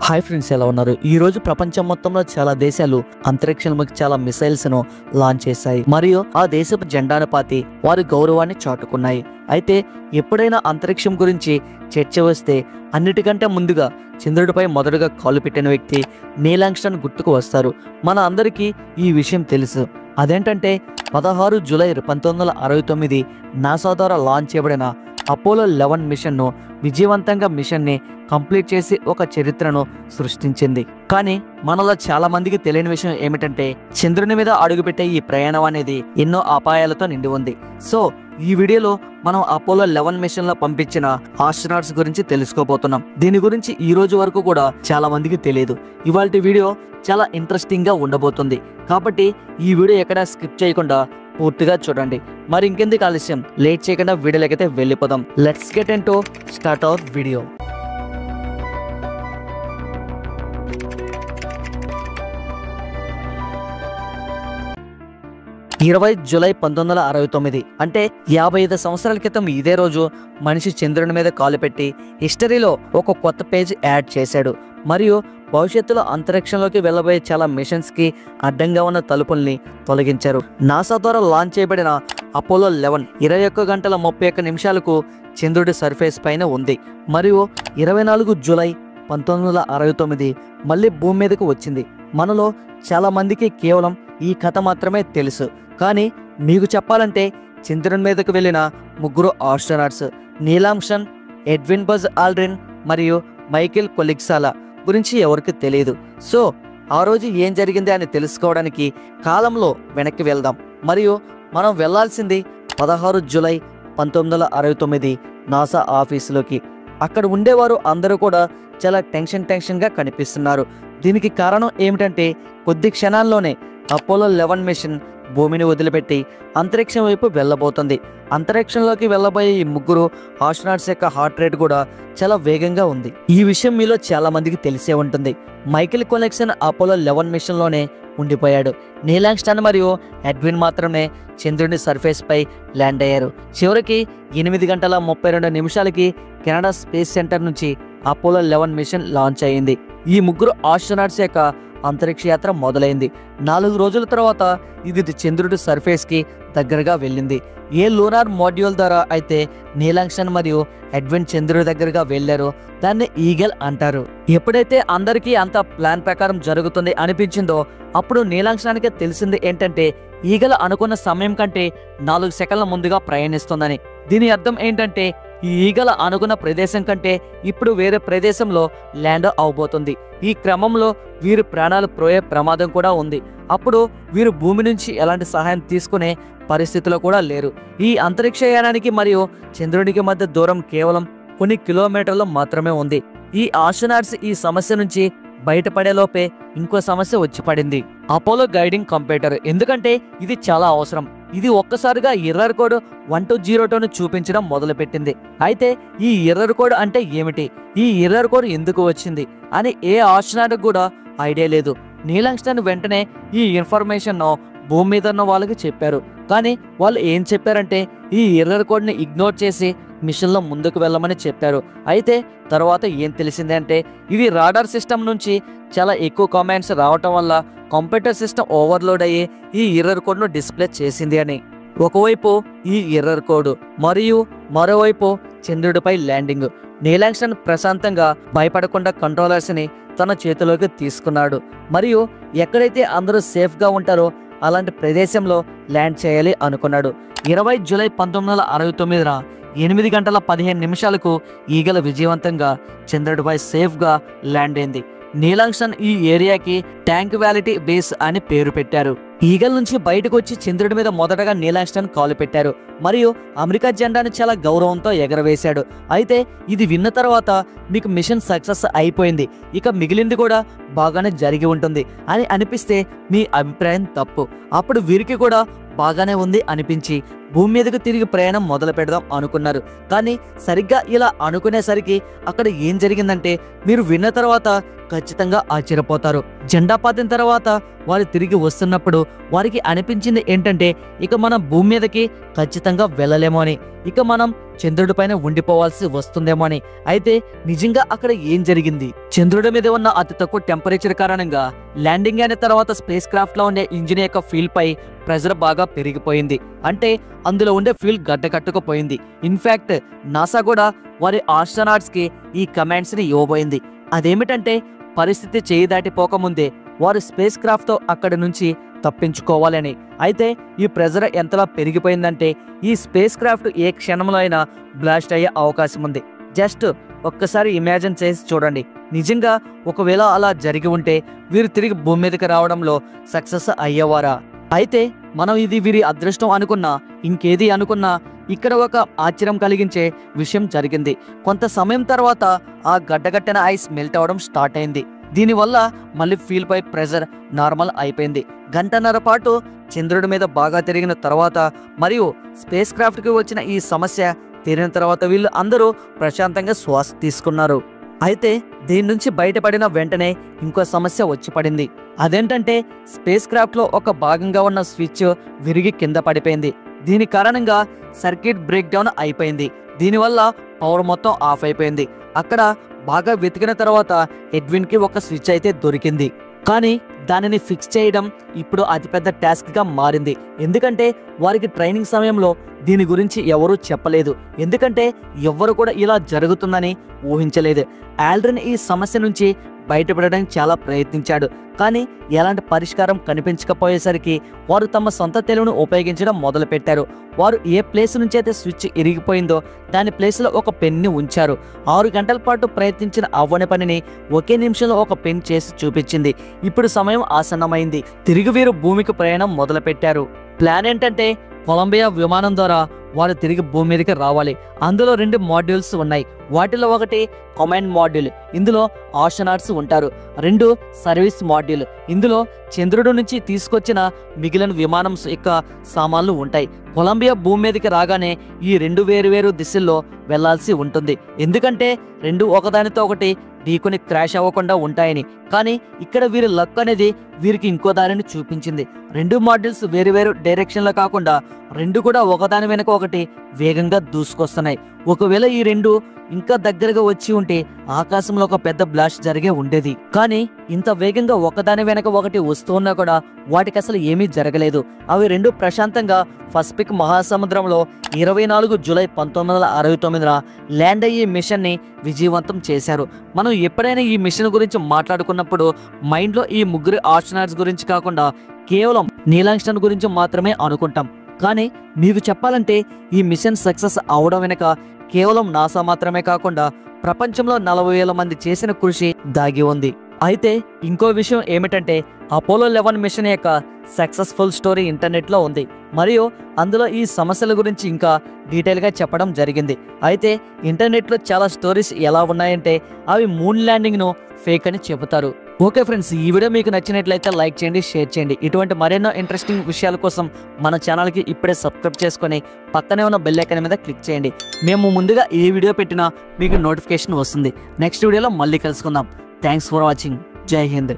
Hi friends, ఎలా ఉన్నారు? ఈ రోజు ప్రపంచం మొత్తంలో చాలా దేశాలు అంతరిక్షంలోకి చాలా మిసైల్స్ ను లాంచ్ చేశాయి మరియు ఆ దేశపు జెండాను పాతి వారి గౌరవాన్ని చాటుకున్నాయి. అయితే ఎప్పుడైనా అంతరిక్షం గురించి చర్చ వస్తే అన్నిటికంటే ముందుగా చంద్రుడిపై మొదటగా కాలు పెట్టిన వ్యక్తి నీల్ ఆర్మ్స్ట్రాంగ్ గుర్తుకు వస్తారు. మన అందరికీ ఈ విషయం తెలుసు. అదేంటంటే 16 జూలై 1969 నాసా ద్వారా లాంచ్ చేయబడిన అపోలో 11 మిషన్ను విజయవంతంగా మిషన్ని కంప్లీట్ చేసి ఒక చరిత్రను సృష్టించింది. కానీ మనలో చాలా మందికి తెలియని విషయం ఏమిటంటే చంద్రుని మీద అడుగుపెట్టే ఈ ప్రయాణం అనేది ఎన్నో అపాయాలతో నిండి ఉంది. సో ఈ వీడియోలో మనం అపోలో 11 మిషన్ లో పంపించిన ఆస్ట్రోనాట్స్ గురించి తెలుసుకోబోతున్నాం. దీని గురించి ఈ రోజు వరకు కూడా చాలా మందికి తెలియదు. ఇవాల్టి వీడియో చాలా ఇంట్రెస్టింగ్ గా ఉండబోతుంది. కాబట్టి ఈ వీడియో ఎక్కడ స్కిప్ చేయకుండా పూర్తిగా చూడండి. మరి ఇంకెందుకు ఆలస్యం, లేట్ చేయకుండా వీడియోలకైతే వెళ్ళిపోదాం. Let's get into start our video. July 1969 అంటే 55 సంవత్సరాల క్రితం ఇదే రోజు మనిషి చంద్రుని మీద కాలు పెట్టి హిస్టరీలో ఒక కొత్త పేజ్ యాడ్ చేశాడు మరియు భవిష్యత్తులో అంతరిక్షంలోకి వెళ్ళబోయే చాలా మిషన్స్ కి అడ్డంగా ఉన్న తలుపుల్ని తొలగించారు. నాసా ద్వారా లాంచ్ చేయబడిన అపోలో 11 21 గంటల 31 నిమిషాలకు చంద్రుడి సర్ఫేస్ పైన ఉంది మరియు 24 జూలై 1969 మళ్ళీ భూమి మీదకు వచ్చింది. మనలో చాలా మందికి కేవలం ఈ కథ మాత్రమే తెలుసు. కానీ మీకు చెప్పాలంటే చంద్రుని మీదకు వెళ్ళిన ముగ్గురు astronauts Neel Armstrong, Edwin buzz Aldrin మరియు మైకేల్ కొలిగ్సాలా గురించి ఎవరికి తెలియదు. సో ఆ రోజు ఏం జరిగింది అని తెలుసుకోవడానికి కాలంలో వెనక్కి వెళ్దాం. మరియు మనం వెళ్లాల్సింది 16 జూలై 1969 నాసా ఆఫీసులోకి. అక్కడ ఉండేవారు అందరూ కూడా చాలా టెన్షన్గా కనిపిస్తున్నారు. దీనికి కారణం ఏమిటంటే కొద్ది క్షణాల్లోనే అపోలో 11 మిషన్ భూమిని వదిలిపెట్టి అంతరిక్షం వైపు వెళ్ళబోతుంది. అంతరిక్షంలోకి వెళ్ళబోయే ఈ ముగ్గురు ఆస్ట్రోనాట్స్ యొక్క హార్ట్ రేట్ కూడా చాలా వేగంగా ఉంది. ఈ విషయం మీలో చాలా మందికి తెలిసే ఉంటుంది. మైకేల్ కొలిగ్సాలా అపోలో 11 మిషన్ లోనే ఉండిపోయాడు. నీల్ ఆర్మ్స్ట్రాంగ్ మరియు ఎడ్విన్ మాత్రమే చంద్రుని సర్ఫేస్ పై ల్యాండ్ అయ్యారు. చివరికి 8 గంటల 32 నిమిషాలకి కెనడా స్పేస్ సెంటర్ నుంచి అపోలో 11 మిషన్ లాంచ్ అయింది. ఈ ముగ్గురు ఆస్ట్రోనాట్స్ యొక్క అంతరిక్ష యాత్ర మొదలైంది. 4 రోజుల తర్వాత ఇది చంద్రుడి సర్ఫేస్ కి దగ్గరగా వెళ్ళింది. ఏ లూనార్ మాడ్యూల్ ద్వారా అయితే నీల్ ఆర్మ్స్ట్రాంగ్ మరియు ఎడ్విన్ చంద్రుడి దగ్గరగా వెళ్ళారో దాన్ని ఈగల్ అంటారు. ఎప్పుడైతే అందరికీ అంత ప్లాన్ ప్రకారం జరుగుతుంది అనిపించిందో అప్పుడు నీల్ ఆర్మ్స్ట్రాంగ్కి తెలిసింది ఏంటంటే ఈగల్ అనుకున్న సమయం కంటే 4 సెకండ్ల ముందుగా ప్రయాణిస్తుందని. దీని అర్థం ఏంటంటే ఈ ఈగల అనుకున్న ప్రదేశం కంటే ఇప్పుడు వేరే ప్రదేశంలో ల్యాండ్ అవబోతుంది. ఈ క్రమంలో వీరు ప్రాణాలు పోయే ప్రమాదం కూడా ఉంది. అప్పుడు వీరు భూమి నుంచి ఎలాంటి సహాయం తీసుకునే పరిస్థితిలో కూడా లేరు. ఈ అంతరిక్షయానానికి మరియు చంద్రునికి మధ్య దూరం కేవలం కొన్ని కిలోమీటర్లు మాత్రమే ఉంది. ఈ ఆస్ట్రోనాట్స్ ఈ సమస్య నుంచి బయటపడేలోపే ఇంకో సమస్య వచ్చి పడింది. Apollo guiding computer. ఎందుకంటే ఇది చాలా అవసరం. ఇది ఒక్కసారిగా ఎర్రర్ కోడ్ 1202ను చూపించడం మొదలుపెట్టింది. అయితే ఈ ఎర్రర్ కోడ్ అంటే ఏమిటి, ఈ ఎర్రర్ కోడ్ ఎందుకు వచ్చింది అని ఏ ఆస్ట్రోనాట్ కూడా ఐడియా లేదు. నీల్ ఆర్మ్స్ట్రాంగ్ వెంటనే ఈ ఇన్ఫర్మేషన్ భూమి మీద ఉన్న వాళ్ళకి చెప్పారు. కానీ వాళ్ళు ఏం చెప్పారంటే ఈ ఎర్రర్ కోడ్ని ఇగ్నోర్ చేసి మిషన్లో ముందుకు వెళ్ళమని చెప్పారు. అయితే తర్వాత ఏం తెలిసింది అంటే ఇది రాడార్ సిస్టమ్ నుంచి చాలా ఎక్కువ కామెంట్స్ రావటం వల్ల కంప్యూటర్ సిస్టమ్ ఓవర్లోడ్ అయ్యి ఈ ఎర్రర్ కోడ్ను డిస్ప్లే చేసింది అని. ఒకవైపు ఈ ఎర్రర్ కోడ్ మరియు మరోవైపు చంద్రుడిపై ల్యాండింగ్. నీల్ ఆర్మ్స్ట్రాంగ్ ప్రశాంతంగా భయపడకుండా కంట్రోలర్స్ ని తన చేతిలోకి తీసుకున్నాడు మరియు ఎక్కడైతే అందరూ సేఫ్గా ఉంటారో అలాంటి ప్రదేశంలో ల్యాండ్ చేయాలి అనుకున్నాడు. 20 జూలై 1969 8 గంటల 15 నిమిషాలకు ఈగల విజయవంతంగా చంద్రుడిపై సేఫ్గా ల్యాండ్ అయింది. నీల్ ఆర్మ్స్ట్రాంగ్ ఈ ఏరియాకి ట్రాంక్విలిటీ బేస్ అని పేరు పెట్టారు. ఈగల్ నుంచి బయటకు వచ్చి చంద్రుడి మీద మొదటగా నీల్ ఆర్మ్స్ట్రాంగ్ కాలు పెట్టారు మరియు అమెరికా జెండాను చాలా గౌరవంతో ఎగరవేశాడు. అయితే ఇది విన్న తర్వాత మీకు మిషన్ సక్సెస్ అయిపోయింది, ఇక మిగిలింది కూడా బాగానే జరిగి ఉంటుంది అని అనిపిస్తే మీ అభిప్రాయం తప్పు. అప్పుడు వీరికి కూడా బాగానే ఉంది అనిపించి భూమి మీదకు తిరిగి ప్రయాణం మొదలు పెడదాం అనుకున్నారు. కానీ సరిగ్గా ఇలా అనుకునేసరికి అక్కడ ఏం జరిగిందంటే మీరు విన్న తర్వాత ఖచ్చితంగా ఆశ్చర్యపోతారు. జెండా పాతిన తర్వాత వారు తిరిగి వస్తున్నప్పుడు వారికి అనిపించింది ఏంటంటే ఇక మనం భూమి మీదకి ఖచ్చితంగా వెళ్ళలేమో అని, ఇక మనం చంద్రుడి పైన ఉండిపోవాల్సి వస్తుందేమో అని. అయితే నిజంగా అక్కడ ఏం జరిగింది? చంద్రుడి మీద ఉన్న అతి తక్కువ టెంపరేచర్ కారణంగా ల్యాండింగ్ అయిన తర్వాత స్పేస్ క్రాఫ్ట్ లో ఉండే ఇంజిన్ యొక్క ఫీల్ పై ప్రెజర్ బాగా పెరిగిపోయింది. అంటే అందులో ఉండే ఫీల్ గడ్డకట్టుకుపోయింది. ఇన్ఫాక్ట్ నాసా కూడా వారి ఆస్ట్రోనాట్స్ కి ఈ కమాండ్స్ ని ఇవ్వబోయింది. అదేమిటంటే పరిస్థితి చేయి దాటిపోకముందే వారు స్పేస్ క్రాఫ్ట్ తో అక్కడి నుంచి తప్పించుకోవాలని. అయితే ఈ ప్రెజర్ ఎంతలా పెరిగిపోయిందంటే ఈ స్పేస్ క్రాఫ్ట్ ఏ క్షణంలో అయినా బ్లాస్ట్ అయ్యే అవకాశం ఉంది. జస్ట్ ఒక్కసారి ఇమాజిన్ చేసి చూడండి. నిజంగా ఒకవేళ అలా జరిగి ఉంటే వీరు తిరిగి భూమి మీదకి రావడంలో సక్సెస్ అయ్యేవారా? అయితే మనం ఇది వీరి అదృష్టం అనుకున్నా ఇంకేది అనుకున్నా ఇక్కడ ఒక ఆశ్చర్యం కలిగించే విషయం జరిగింది. కొంత సమయం తర్వాత ఆ గడ్డగట్టిన ఐస్ మెల్ట్ అవడం స్టార్ట్ అయింది. దీనివల్ల మళ్ళీ ఫీల్ పై ప్రెజర్ నార్మల్ అయిపోయింది. గంటన్నర పాటు చంద్రుడి మీద బాగా తిరిగిన తర్వాత మరియు స్పేస్ క్రాఫ్ట్ కి వచ్చిన ఈ సమస్య తీరిన తర్వాత వీళ్ళు అందరూ ప్రశాంతంగా శ్వాస తీసుకున్నారు. అయితే దీని నుంచి బయటపడిన వెంటనే ఇంకో సమస్య వచ్చి పడింది. అదేంటంటే స్పేస్ క్రాఫ్ట్ లో ఒక భాగంగా ఉన్న స్విచ్ విరిగి కింద పడిపోయింది. దీని కారణంగా సర్క్యూట్ బ్రేక్ డౌన్ అయిపోయింది. దీనివల్ల పవర్ మొత్తం ఆఫ్ అయిపోయింది. అక్కడ బాగా వెతికిన తర్వాత ఎడ్విన్ కి ఒక స్విచ్ అయితే దొరికింది. కానీ దానిని ఫిక్స్ చేయడం ఇప్పుడు అతిపెద్ద టాస్క్ గా మారింది. ఎందుకంటే వారికి ట్రైనింగ్ సమయంలో దీని గురించి ఎవరూ చెప్పలేదు. ఎందుకంటే ఎవ్వరు కూడా ఇలా జరుగుతుందని ఊహించలేదు. ఆల్డ్రిన్ ఈ సమస్య నుంచి బయటపడడానికి చాలా ప్రయత్నించాడు. కానీ ఎలాంటి పరిష్కారం కనిపించకపోయేసరికి వారు తమ సొంత తెలివిని ఉపయోగించడం మొదలుపెట్టారు. వారు ఏ ప్లేస్ నుంచి అయితే స్విచ్ ఇరిగిపోయిందో దాని ప్లేస్లో ఒక పెన్ని ఉంచారు. 6 గంటల పాటు ప్రయత్నించిన అవ్వని పనిని ఒకే నిమిషంలో ఒక పెన్ చేసి చూపించింది. ఇప్పుడు సమయం ఆసన్నమైంది. తిరిగి వీరు భూమికి ప్రయాణం మొదలుపెట్టారు. ప్లాన్ ఏంటంటే కొలంబియా విమానం ద్వారా వారు తిరిగి భూమి మీదకి రావాలి. అందులో 2 మాడ్యూల్స్ ఉన్నాయి. వాటిలో ఒకటి కమాండ్ మాడ్యూల్, ఇందులో ఆస్ట్రోనాట్స్ ఉంటారు. 2 సర్వీస్ మాడ్యూల్, ఇందులో చంద్రుడి నుంచి తీసుకొచ్చిన మిగిలిన విమానం యొక్క సామాన్లు ఉంటాయి. కొలంబియా భూమి మీదకి రాగానే ఈ 2 వేరు దిశల్లో వెళ్లాల్సి ఉంటుంది. ఎందుకంటే 2 ఒకదానితో ఒకటి ఢీకొని క్రాష్ అవ్వకుండా ఉంటాయని. కానీ ఇక్కడ వీరి లక్ అనేది వీరికి ఇంకో దారిని చూపించింది. 2 మాడ్యూల్స్ వేరు డైరెక్షన్లో కాకుండా 2 కూడా ఒకదాని వెనక ఒకటి వేగంగా దూసుకొస్తున్నాయి. ఒకవేళ ఈ 2 ఇంకా దగ్గరగా వచ్చి ఉంటే ఆకాశంలో ఒక పెద్ద బ్లాస్ట్ జరిగే ఉండేది. కానీ ఇంత వేగంగా ఒకదాని వెనక ఒకటి వస్తున్నా కూడా వాటికి అసలు ఏమీ జరగలేదు. అవి 2 ప్రశాంతంగా పసిఫిక్ మహాసముద్రంలో 24 జూలై 1969 ల్యాండ్ అయ్యే మిషన్ ని విజయవంతం చేశారు. మనం ఎప్పుడైనా ఈ మిషన్ గురించి మాట్లాడుకున్నప్పుడు మైండ్లో ఈ 3 ఆస్ట్రోనాట్స్ గురించి కాకుండా కేవలం నీల్ ఆర్మ్స్ట్రాంగ్ గురించి మాత్రమే అనుకుంటాం. కానీ మీకు చెప్పాలంటే ఈ మిషన్ సక్సెస్ అవడం వెనుక కేవలం నాసా మాత్రమే కాకుండా ప్రపంచంలో 40,000 మంది చేసిన కృషి దాగి ఉంది. అయితే ఇంకో విషయం ఏమిటంటే అపోలో 11 మిషన్ యొక్క సక్సెస్ఫుల్ స్టోరీ ఇంటర్నెట్లో ఉంది. మరియు అందులో ఈ సమస్యల గురించి ఇంకా డీటెయిల్గా చెప్పడం జరిగింది. అయితే ఇంటర్నెట్లో చాలా స్టోరీస్ ఎలా ఉన్నాయంటే అవి మూన్ ల్యాండింగ్ను ఫేక్ అని చెబుతారు. ఓకే ఫ్రెండ్స్, ఈ వీడియో మీకు నచ్చినట్లయితే లైక్ చేయండి, షేర్ చేయండి. ఇటువంటి మరెన్నో ఇంట్రెస్టింగ్ విషయాల కోసం మన ఛానల్కి ఇప్పుడే సబ్స్క్రైబ్ చేసుకొని పక్కనే ఉన్న బెల్ ఐకాన్ మీద క్లిక్ చేయండి. మేము ముందుగా ఏ వీడియో పెట్టినా మీకు నోటిఫికేషన్ వస్తుంది. నెక్స్ట్ వీడియోలో మళ్ళీ కలుసుకుందాం. Thanks for watching. జై హింద్.